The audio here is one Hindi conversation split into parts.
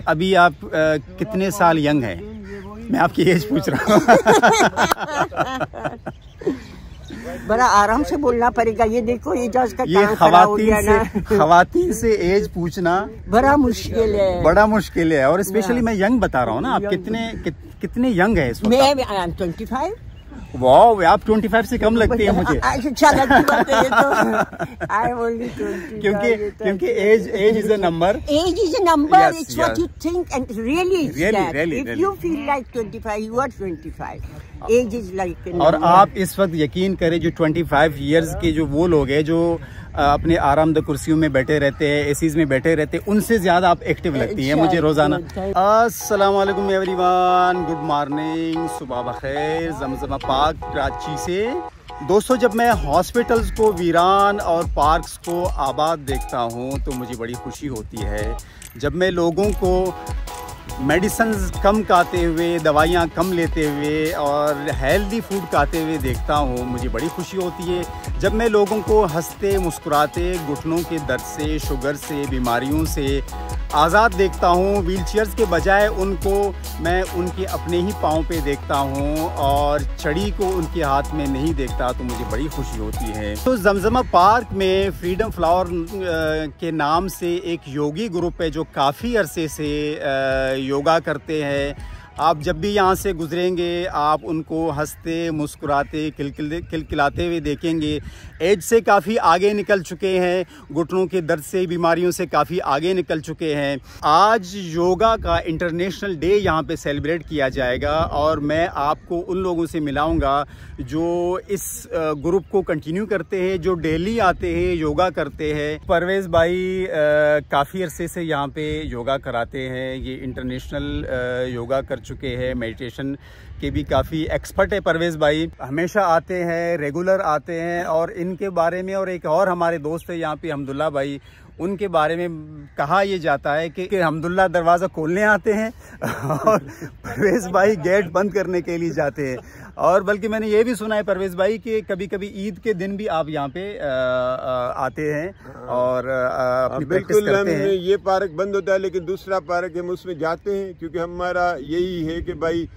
अभी आप कितने साल यंग हैं? मैं आपकी एज पूछ रहा हूँ। बड़ा आराम से बोलना पड़ेगा। ये देखो एजाज का ये खवातीन से एज पूछना बड़ा मुश्किल है, बड़ा मुश्किल है। और स्पेशली मैं यंग बता रहा हूँ ना। आप कितने यंग है इस वक्त? मैं 25। वाह, आप 25 से कम लगती है मुझे। अच्छा लगती है तो क्योंकि age is a number. Age is a number. It's what you think and really is that. If you feel like 25 you are 25। Age is like. और आप इस वक्त यकीन करें, जो 25 इयर्स के जो वो लोग हैं जो अपने आरामदायक कुर्सियों में बैठे रहते हैं, एसीज में बैठे रहते हैं, उनसे ज्यादा आप एक्टिव लगती हैं मुझे रोजाना। अस्सलाम वालेकुम एवरीवन, गुड मॉर्निंग, सुबह बखैर, जमजमा पार्क कराची से। दोस्तों, जब मैं हॉस्पिटल्स को वीरान और पार्क्स को आबाद देखता हूँ तो मुझे बड़ी खुशी होती है। जब मैं लोगों को मेडिसिन कम खाते हुए, दवाइयाँ कम लेते हुए और हेल्दी फूड खाते हुए देखता हूँ, मुझे बड़ी खुशी होती है। जब मैं लोगों को हंसते मुस्कुराते, घुटनों के दर्द से, शुगर से, बीमारियों से आज़ाद देखता हूँ, व्हीलचेयर्स के बजाय उनको मैं उनके अपने ही पाँव पे देखता हूँ और छड़ी को उनके हाथ में नहीं देखता, तो मुझे बड़ी खुशी होती है। तो जमजमा पार्क में फ्रीडम फ्लावर के नाम से एक योगी ग्रुप है जो काफ़ी अरसे से योगा करते हैं। आप जब भी यहाँ से गुजरेंगे आप उनको हंसते मुस्कुराते खिलखिलाते हुए देखेंगे। एज से काफ़ी आगे निकल चुके हैं, घुटनों के दर्द से, बीमारियों से काफ़ी आगे निकल चुके हैं। आज योगा का इंटरनेशनल डे यहाँ पे सेलिब्रेट किया जाएगा और मैं आपको उन लोगों से मिलाऊंगा जो इस ग्रुप को कंटिन्यू करते हैं, जो डेली आते हैं, योगा करते हैं। परवेज़ भाई काफ़ी अरसे से यहाँ पे योगा कराते हैं। ये इंटरनेशनल योगा कर चुके हैं, मेडिटेशन के भी काफ़ी एक्सपर्ट है परवेज़ भाई। हमेशा आते हैं, रेगुलर आते हैं। और इनके बारे में, और एक और हमारे दोस्त है यहाँ पे हमदुल्ला भाई, उनके बारे में कहा यह जाता है कि हमदुल्ला दरवाज़ा खोलने आते हैं और परवेज़ भाई गेट बंद करने के लिए जाते हैं। और बल्कि मैंने ये भी सुना है परवेज़ भाई कि कभी कभी ईद के दिन भी आप यहाँ पे आते हैं और अपनी प्रैक्टिस करते हैं। ये पार्क बंद होता है लेकिन दूसरा पार्क हम उसमें जाते हैं, क्योंकि हमारा यही है कि भाई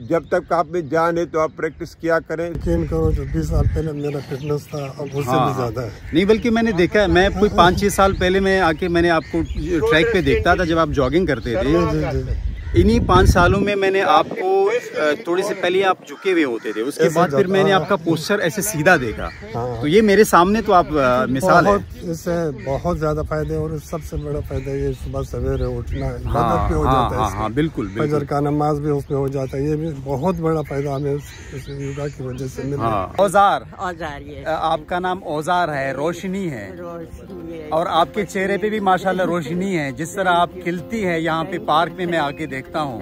जब तक आप में जान है तो आप प्रैक्टिस किया करें। यकीन करो, जो 20 साल पहले मेरा फिटनेस था अब उससे भी ज्यादा है। नहीं, बल्कि मैंने देखा है, मैं कोई 5-6 साल पहले मैं आके मैंने आपको ट्रैक पे देखता था जब आप जॉगिंग करते थे। इन्हीं 5 सालों में मैंने आपको थोड़ी से पहले आप झुके हुए होते थे, उसके बाद फिर मैंने आपका पोस्चर ऐसे सीधा देखा। तो ये मेरे सामने तो आप मिसाल है। इससे बहुत ज्यादा फायदे, और सबसे बड़ा फायदा ये सुबह सवेरे उठना इबादत पे हो जाता है। हाँ, बिल्कुल। फजर का नमाज भी उसमें हो जाता है। ये भी बहुत बड़ा फायदा हमें इस योगा की वजह से मिला। औजार, ये आपका नाम औजार है, रोशनी है, और आपके चेहरे पे भी माशाल्लाह रोशनी है। जिस तरह आप खिलती है यहाँ पे पार्क में मैं आके देखता हूँ,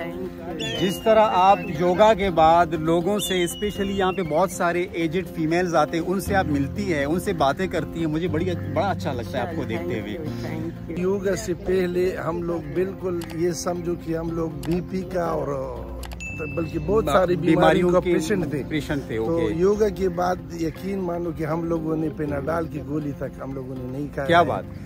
जिस तरह आप योगा के बाद लोगों से, स्पेशली यहाँ पे बहुत सारे एजेड फीमेल्स आते हैं, उनसे आप मिलती है, उनसे बातें करती हैं, मुझे बड़ा अच्छा लगता है आपको देखते हुए। योगा से पहले हम लोग बिल्कुल ये समझो कि हम लोग बीपी का और बल्कि बहुत सारी बीमारियों का पेशेंट थे। तो योगा के बाद यकीन मानो कि हम लोगों ने पेनाडाल की गोली तक हम लोगों ने नहीं खाया।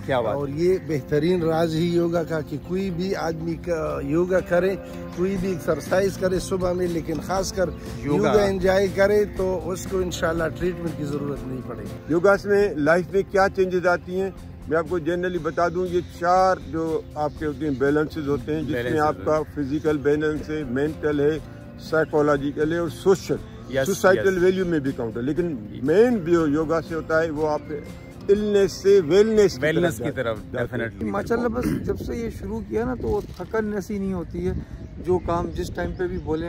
क्या बात। और ये बेहतरीन राज ही योगा का कि कोई भी आदमी का योगा करे, कोई भी एक्सरसाइज करे सुबह में, लेकिन खासकर योगा एंजॉय करे तो उसको इंशाल्लाह ट्रीटमेंट की जरूरत नहीं पड़ेगी। योगा में लाइफ में क्या चेंजेस आती हैं मैं आपको जनरली बता दूं। ये 4 जो आपके होते हैं बैलेंसेस होते हैं, जिसमें आपका फिजिकल बैलेंस है, मेंटल है, साइकोलॉजिकल है और सोसाइटल वैल्यू में भी काउंट है। लेकिन मेन जो योगा से होता है वो आप इलनेस से वेलनेस की तरफ डेफिनेटली। माशाल्लाह, बस जब से ये शुरू किया ना तो थकन ऐसी नहीं होती है, जो काम जिस टाइम पे भी बोले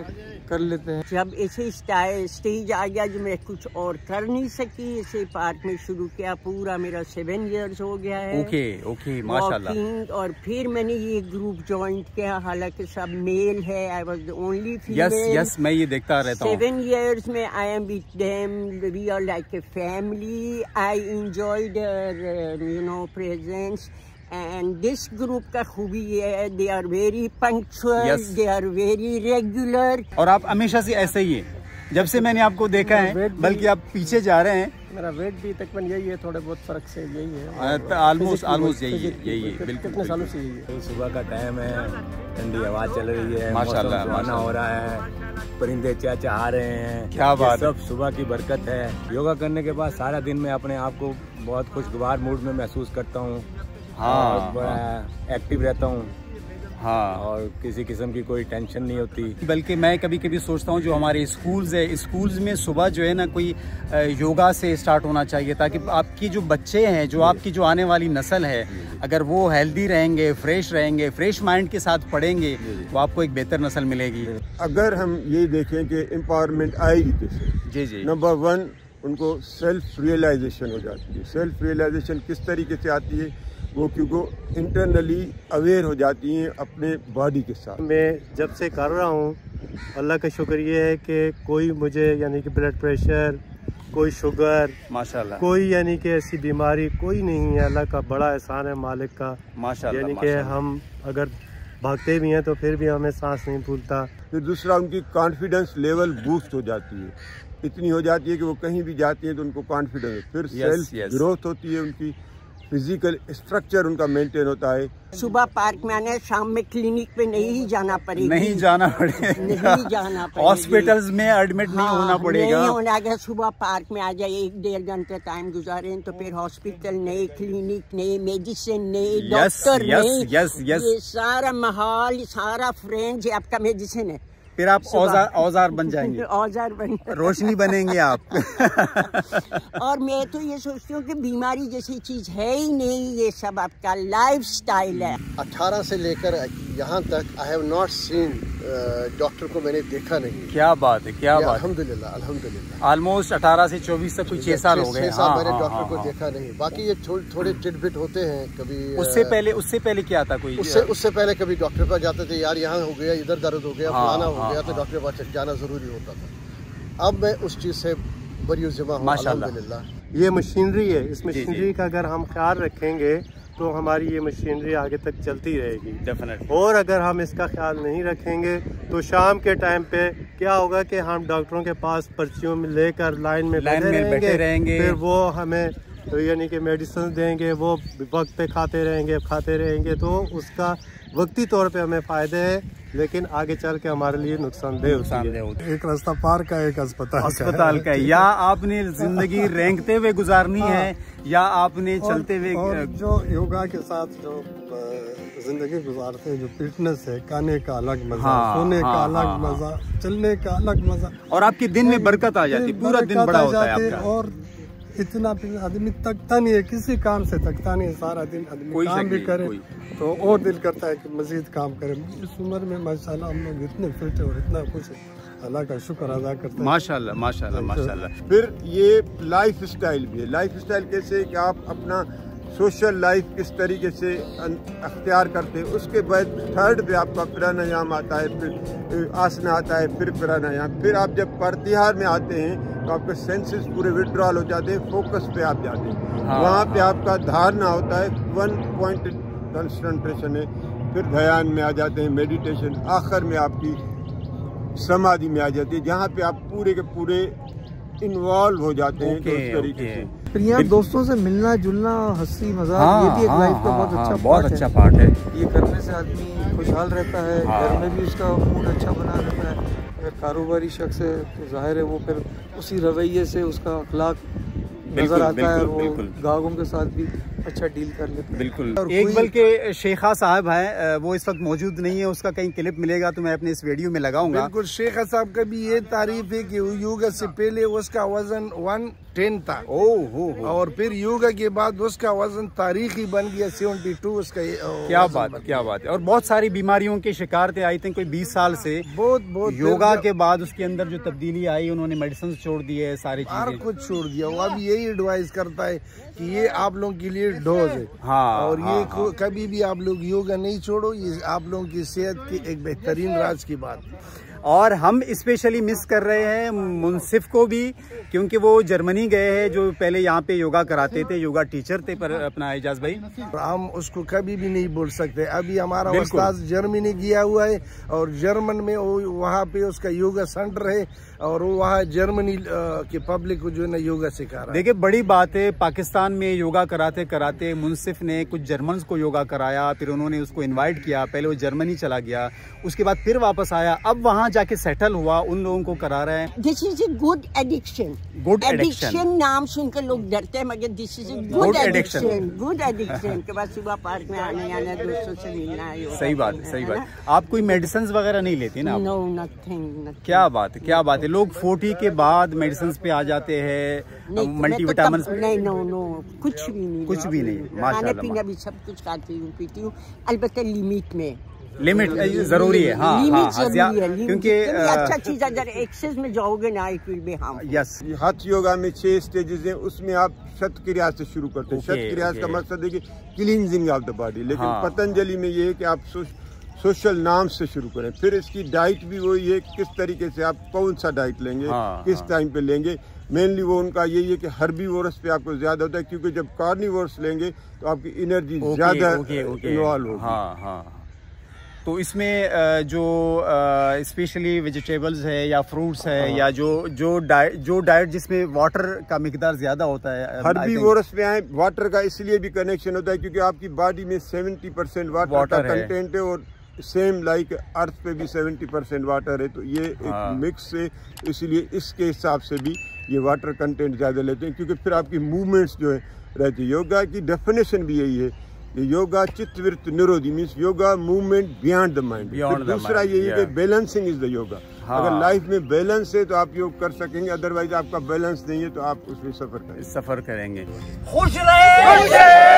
कर लेते हैं। जब ऐसे स्टेज आ गया जो मैं कुछ और कर नहीं सकी, इसे पार्क में शुरू किया, पूरा मेरा 7 इयर्स हो गया है। ओके माशाल्लाह। और फिर मैंने ये ग्रुप ज्वाइन किया, हालांकि सब मेल है, I was the only female. Yes, मैं ये देखता रहता हूँ। 7 इयर्स में I am with them, we are like a family. I enjoy their presence, and this group का खूबी ये है, they are very punctual, they are very regular। और आप हमेशा से ऐसे ही है? जब से मैंने आपको देखा है, बल्कि आप पीछे जा रहे हैं। मेरा वेट भी तकरीबन यही है, थोड़े बहुत फर्क से यही है, ऑलमोस्ट यही है। बिल्कुल कितने सालों से यही है। सुबह का टाइम है, ठंडी हवा चल रही है, माशाल्लाह सुहाना हो रहा है, परिंदे चहचहा रहे हैं। क्या बात है, सब सुबह की बरकत है। योगा करने के बाद सारा दिन मैं अपने आप को बहुत खुशगवार मूड में महसूस करता हूँ। हाँ, बड़ा एक्टिव रहता हूँ। हाँ, और किसी किस्म की कोई टेंशन नहीं होती। बल्कि मैं कभी कभी सोचता हूँ जो हमारे स्कूल्स है, स्कूल्स में सुबह जो है ना कोई योगा से स्टार्ट होना चाहिए, ताकि आपकी जो बच्चे हैं, जो आपकी जो आने वाली नस्ल है, अगर वो हेल्दी रहेंगे, फ्रेश माइंड के साथ पढ़ेंगे, तो आपको एक बेहतर नस्ल मिलेगी। अगर हम ये देखें कि एम्पावरमेंट आएगी कैसे, जी, नंबर 1 उनको सेल्फ रियलाइजेशन हो जाती है। सेल्फ रियलाइजेशन किस तरीके से आती है, वो क्योंकि इंटरनली अवेयर हो जाती हैं अपने बॉडी के साथ। मैं जब से कर रहा हूँ, अल्लाह का शुक्र ये है कि कोई मुझे यानी कि ब्लड प्रेशर, कोई शुगर, माशाल्लाह, कोई यानी कि ऐसी बीमारी कोई नहीं है। अल्लाह का बड़ा एहसान है, मालिक का, माशाल्लाह। यानी कि हम अगर भागते भी हैं तो फिर भी हमें सांस नहीं फूलता। फिर दूसरा, उनकी कॉन्फिडेंस लेवल बूस्ट हो जाती है, इतनी हो जाती है कि वो कहीं भी जाती है तो उनको कॉन्फिडेंस। फिर सेल्फ ग्रोथ होती है, उनकी फिजिकल स्ट्रक्चर उनका मेंटेन होता है। सुबह पार्क में आना है, शाम में क्लिनिक पे नहीं जाना पड़ेगा, नहीं जाना पड़ेगा, हॉस्पिटल्स में एडमिट नहीं होना पड़ेगा, नहीं होना है। सुबह पार्क में आ जाए, 1-1.5 घंटे टाइम गुजारे तो फिर हॉस्पिटल नहीं, क्लिनिक नहीं, मेडिसिन नहीं, डॉक्टर नहीं, ये सारा माहौल, सारा फ्रेंड्स आपका मेडिसिन है। फिर आप औजार बन जाएंगे, औजार बन, रोशनी बनेंगे आप। और मैं तो ये सोचती हूँ कि बीमारी जैसी चीज है ही नहीं, ये सब आपका लाइफ स्टाइल है। 18 से लेकर यहाँ तक I have not seen doctor को मैंने देखा नहीं। क्या बात है, क्या बात। अल्हम्दुलिल्लाह, अल्हम्दुलिल्लाह। ऑलमोस्ट 18 से 24 तक कोई 6 साल हो गए। हाँ, मैंने डॉक्टर को देखा नहीं। बाकी ये थोड़े टिडबिट होते हैं कभी। उससे पहले क्या था कोई? उससे पहले कभी डॉक्टर पर जाते थे, यार यहाँ हो गया, इधर दर्द हो गया, फलाना हो गया, तो डॉक्टर के पास जाना जरूरी होता था। अब मैं उस चीज से बड़ी जमा हूँ, अल्हम्दुलिल्लाह। ये मशीनरी है, इस मशीनरी का अगर हम ख्याल रखेंगे तो हमारी ये मशीनरी आगे तक चलती रहेगी, डेफिनेटली। और अगर हम इसका ख्याल नहीं रखेंगे तो शाम के टाइम पे क्या होगा कि हम डॉक्टरों के पास पर्चियों में लेकर लाइन में बैठे रहेंगे, फिर वो हमें यानी कि मेडिसिन देंगे, वो वक्त पे खाते रहेंगे, तो उसका वक्ती तौर पे हमें फ़ायदे है, लेकिन आगे चल के हमारे लिए नुकसानदेह होता है। एक रास्ता पार्क का, एक अस्पताल का। या आपने जिंदगी रेंगते हुए गुजारनी है, या आपने चलते हुए। जो योगा के साथ जो जिंदगी गुजारते हैं, जो फिटनेस है, खाने का अलग मजा, सोने का अलग मजा, चलने का अलग मजा, और आपके दिन में बरकत आ जाती है, पूरा दिन बड़ा होता है आपका। और इतना आदमी थकता नहीं है, किसी काम से थकता नहीं है, सारा दिन आदमी काम भी करे तो और दिल करता है कि मजीद काम करे। इस उम्र में माशाल्लाह हम लोग इतने फिट है और इतना खुश है, अल्लाह का शुक्र अदा करते हैं। माशाल्लाह, माशाल्लाह, माशाल्लाह। फिर ये लाइफ स्टाइल भी है। लाइफ स्टाइल कैसे कि आप अपना सोशल लाइफ किस तरीके से अख्तियार करते हैं। उसके बाद 3rd पे आपका प्राणायाम आता है, फिर आसना आता है, फिर प्राणायाम। फिर आप जब प्रत्याहार में आते हैं तो आपके सेंसेस पूरे विड्रॉल हो जाते हैं, फोकस पे आप जाते हैं। वहाँ पे आपका धारणा होता है, 1 पॉइंट कंसंट्रेशन है, फिर ध्यान में आ जाते हैं, मेडिटेशन, आखिर में आपकी समाधि में आ जाती है, जहाँ पे आप पूरे के पूरे इन्वॉल्व हो जाते हैं। तो उस तरीके से फिर यहाँ दोस्तों से मिलना जुलना, हंसी मजाक, ये भी एक लाइफ का बहुत अच्छा पार्ट है। ये करने से आदमी खुशहाल रहता है, घर में भी उसका मूड अच्छा बना रहता है। अगर कारोबारी शख्स है तो जाहिर है वो फिर उसी रवैये से उसका अखलाक नजर आता है, और वो गाहकों के साथ भी अच्छा डील कर लेते हैं। बिल्कुल। एक बल्कि शेखा साहब हैं, वो इस वक्त मौजूद नहीं है, उसका कहीं क्लिप मिलेगा तो मैं अपने इस वीडियो में लगाऊंगा। बिल्कुल, शेखा साहब का भी ये तारीफ है कि योगा से पहले उसका वजन 110 था, और फिर योगा के बाद उसका वजन तारीखी बन गया 72। उसका क्या बात है। और बहुत सारी बीमारियों के शिकार थे, आई थिंक कोई 20 साल से। बहुत योगा के बाद उसके अंदर जो तब्दीली आई, उन्होंने मेडिसिन छोड़ दी है, सारी चीजें कुछ छोड़ दिया। वो अब यही एडवाइस करता है कि ये आप लोगों के लिए डोज है, और ये कभी भी आप लोग योगा नहीं छोड़ो, ये आप लोगों की सेहत की एक बेहतरीन राज की बात है। और हम स्पेशली मिस कर रहे हैं मुनसिफ को भी, क्योंकि वो जर्मनी गए हैं, जो पहले यहाँ पे योगा कराते थे, योगा टीचर थे। पर अपना एजाज भाई, हम उसको कभी भी नहीं बोल सकते। अभी हमारा उस्ताद जर्मनी गया हुआ है और जर्मन में वहाँ पे उसका योगा सेंटर है और वो वहाँ जर्मनी के पब्लिक को जो है ना योगा सिखा रहा है। देखिए बड़ी बात है, पाकिस्तान में योगा कराते कराते मुनसिफ ने कुछ जर्मन्स को योगा कराया, फिर उन्होंने उसको इनवाइट किया। पहले वो जर्मनी चला गया, उसके बाद फिर वापस आया, अब वहाँ जाके सेटल हुआ, उन लोगों को करा रहे हैं। This is a good addiction. Good addiction नाम सुनकर लोग डरते हैं, मगर this is a good addiction. Good addiction के बाद सुबह पार्क में आने आना, दोस्तों से मिलना है। सही बात है, सही बात। आप कोई मेडिसिन वगैरह नहीं लेती ना? No, nothing. क्या बात है, क्या बात है। लोग 40 के बाद मेडिसिन पे आ जाते हैं, मल्टीविटामिन। नहीं, नो, कुछ भी नहीं, कुछ भी नहीं। माशाल्लाह, खाने पीना भी सब कुछ खाती हूँ, पीती हूँ, अलबत्ता लिमिट में। लिमिट जरूरी है, हाँ, क्योंकि अच्छा चीज अगर एक्सेस में जाओगे ना, it will be harmful. Yes, हठ योगा में 6 स्टेजेस हैं, उसमें आप शतक्रिया से शुरू करते हैं। शतक्रिया का मकसद है कि क्लींजिंग ऑफ द बॉडी, लेकिन पतंजलि में ये है कि आप सोशल नाम से शुरू करें। फिर इसकी डाइट भी वही है, किस तरीके से आप कौन सा डाइट लेंगे, किस टाइम पे लेंगे। मेनली वो उनका यही है कि हर्बीवोरस पे आपको ज्यादा होता है, क्योंकि जब कार्निवोरस लेंगे तो आपकी एनर्जी ज्यादा इन्वॉल्व होगी। तो इसमें जो स्पेशली वेजिटेबल्स है या फ्रूट्स है या जो डाइट जिसमें वाटर का मिकदार ज्यादा होता है। हर्बीवोरस में आए, वाटर का इसलिए भी कनेक्शन होता है क्योंकि आपकी बॉडी में 70% वाटर का कंटेंट है और सेम लाइक अर्थ पे भी 70% वाटर है, तो ये एक मिक्स है, इसलिए इसके हिसाब से भी ये वाटर कंटेंट ज़्यादा लेते हैं, क्योंकि फिर आपकी मूवमेंट्स जो है रहती है। योगा की डेफिनेशन भी यही है, योगा चित्तवृत्त निरोधी, means yoga movement beyond the mind. दूसरा यही है कि बैलेंसिंग इज द योगा। अगर लाइफ में बैलेंस है तो आप योग कर सकेंगे, अदरवाइज आपका बैलेंस नहीं है तो आप उसमें सफर करेंगे। खुश रहे।